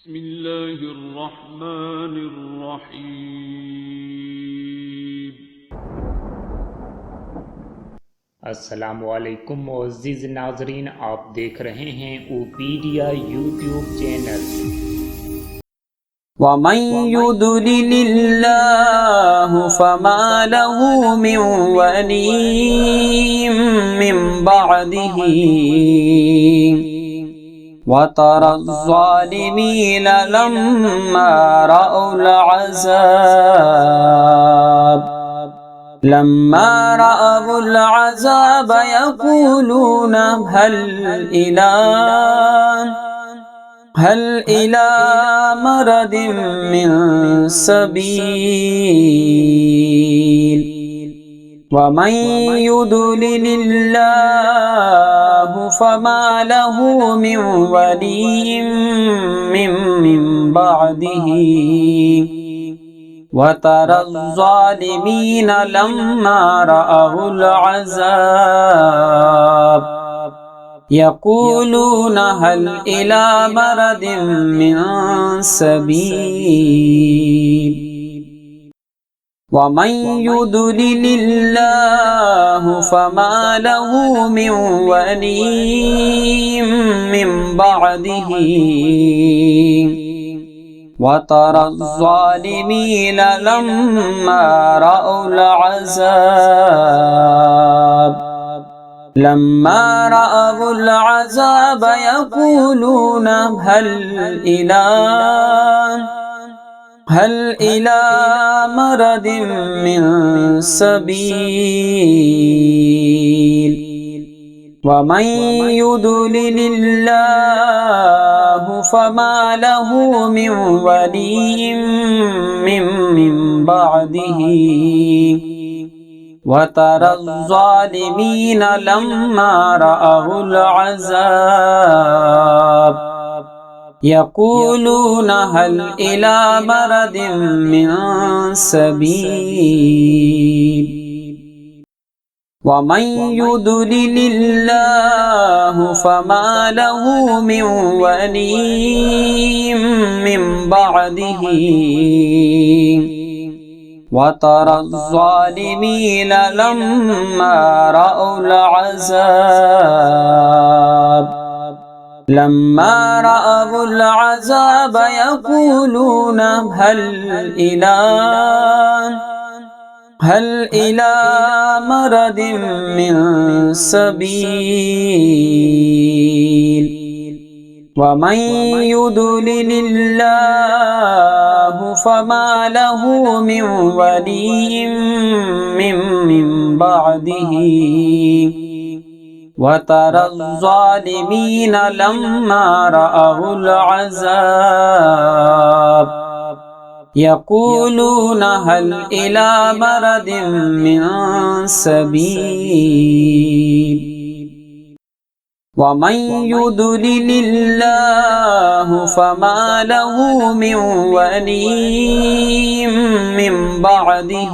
بسم الله الرحمن الرحیم۔ अस्सलामुअलैकुम मुअज़्ज़िज़ नाज़रीन, आप देख रहे हैं ओपीडिया यूट्यूब चैनल। ومن يضلل الله فما له من ولي من بعده وترى الظالمين لما رأوا العذاب يقولون هل إلى مرد من سبيل ومن يضلل الله فما له من ولي من بعده وترى الظالمين لما رأوا العذاب يقولون هل إلى مرد من سبيل ومن يضلل الله فما له من ولي من بعده وترى الظالمين لما رأوا العذاب يقولون هل إلى مرد من سبيل ومن يضلل الله فما له من ولي من بعده وترى الظالمين لما رأوا العذاب يقولون هل إلى مرد من سبيل ومن يضلل الله فما له من ولي من بعده وترى الظالمين لما رأوا العذاب يقولون هل إلى مرد من سبيل ومن يضلل الله فما له من ولي من بعده وترى الظالمين لما رأوا العذاب يقولون هل إلى مرد من سبيل ومن يضلل الله فما له من ولي من بعده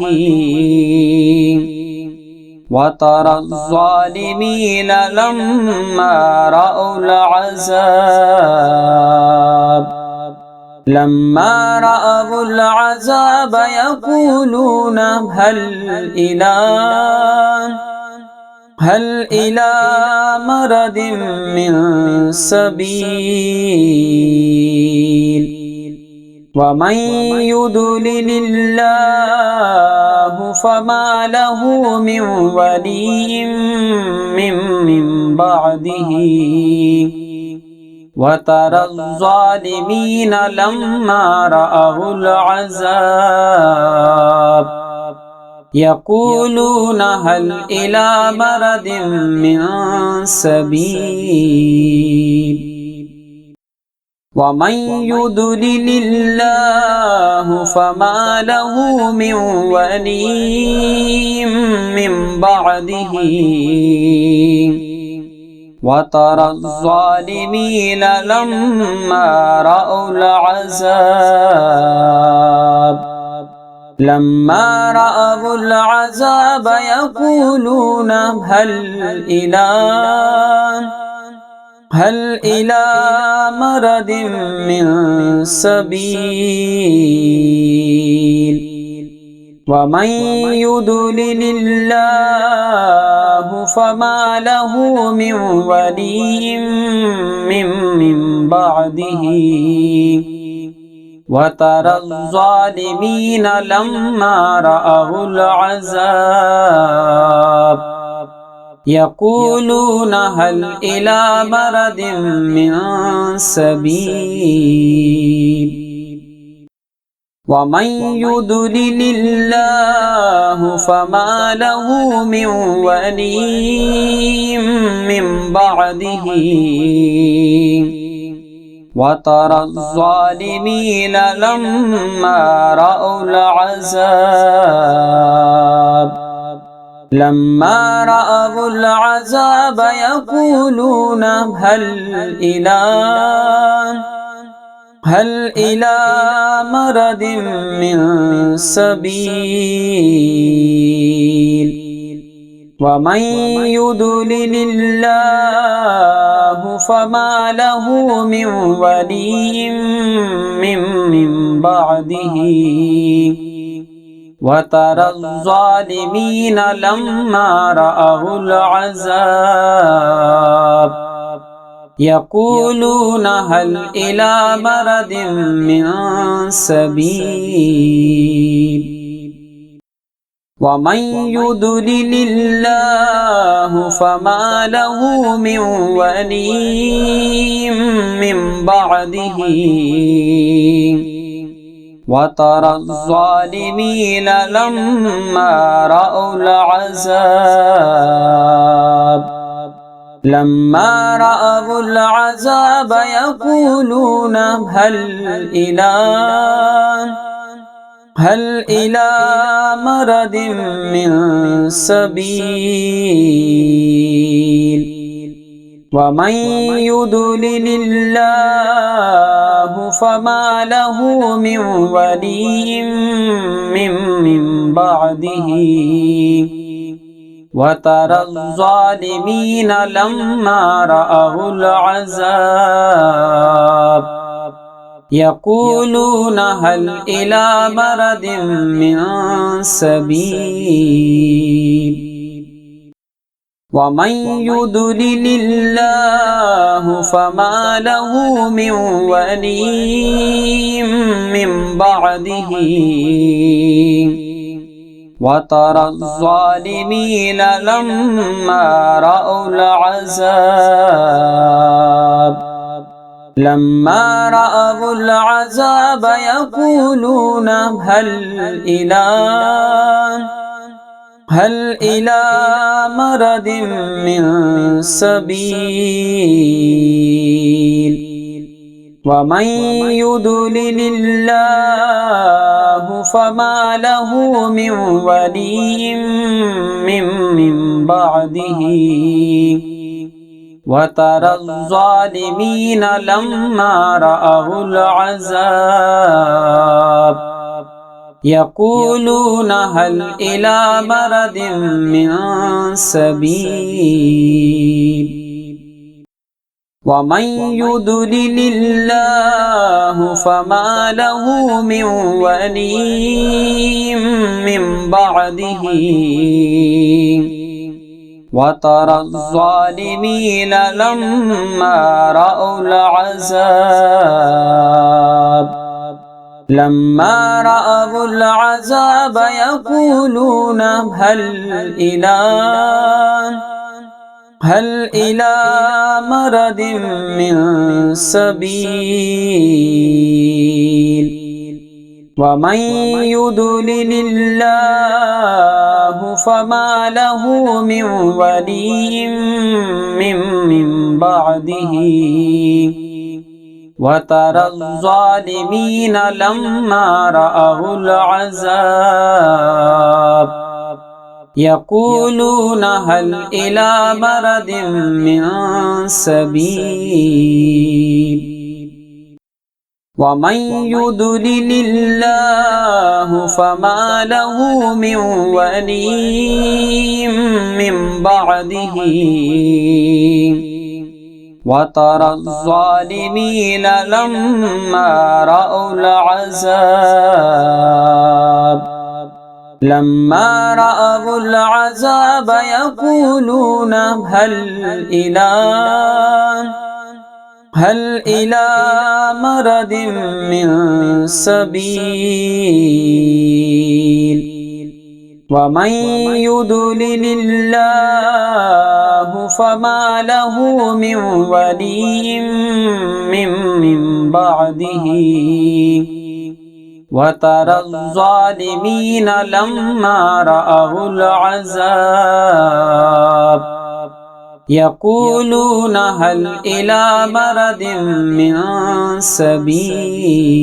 وترى الظالمين لما رأوا العذاب يقولون هل إلى مرد من سبيل ومن يضلل الله فما له من ولي من بعده وترى الظالمين لما رأوا العذاب يقولون هل إلى مرد من سبيل ومن يضلل الله فما له من ولي من بعده وترى الظالمين لما رأوا العذاب يقولون هل هل إلى مرد من سبيل ومن يضلل الله فما له من ولي من بعده وترى الظالمين لما رأوا العذاب يقولون هل إلى مرد من سبيل ومن يضلل الله فما له من ولي من بعده وترى الظالمين لما رأوا العذاب يقولون هل إلى مرد من سبيل ومن يضلل الله فما له من ولي من بعده وترى الظالمين لما رأوا العذاب يقولون هل إلى مرد من سبيل ومن يضلل الله فما له من ولي من بعده وترى الظالمين لما رأوا العذاب يقولون هل إلى مرد من سبيل ومن يضلل الله فما له من ولي من بعده وترى الظالمين لما رأوا العذاب يقولون هل إلى مرد من سبيل ومن يضلل الله فما له من ولي من بعده وترى الظالمين لما رأوا العذاب يقولون هل إلى مرد من سبيل ومن يضلل الله فما له من ولي من بعده وترى الظالمين لما رأوا العذاب يقولون هل إلى مرد من سبيل ومن يضلل الله فما له من ولي من بعده وترى الظالمين لما رأوا العذاب يقولون هل إلى مرد من سبيل ومن يضلل الله فما له من ولي من بعده وترى الظالمين لما رأوا العذاب يقولون هل إلى مرد من سبيل ومن يضلل الله فما له من ولي من بعده وترى الظالمين لما رأوا العذاب يقولون هل إلى مرد من سبيل ومن يضلل الله فما له من ولي من بعده وترى الظالمين لما رأوا العذاب يقولون هل إلى مرد من سبيل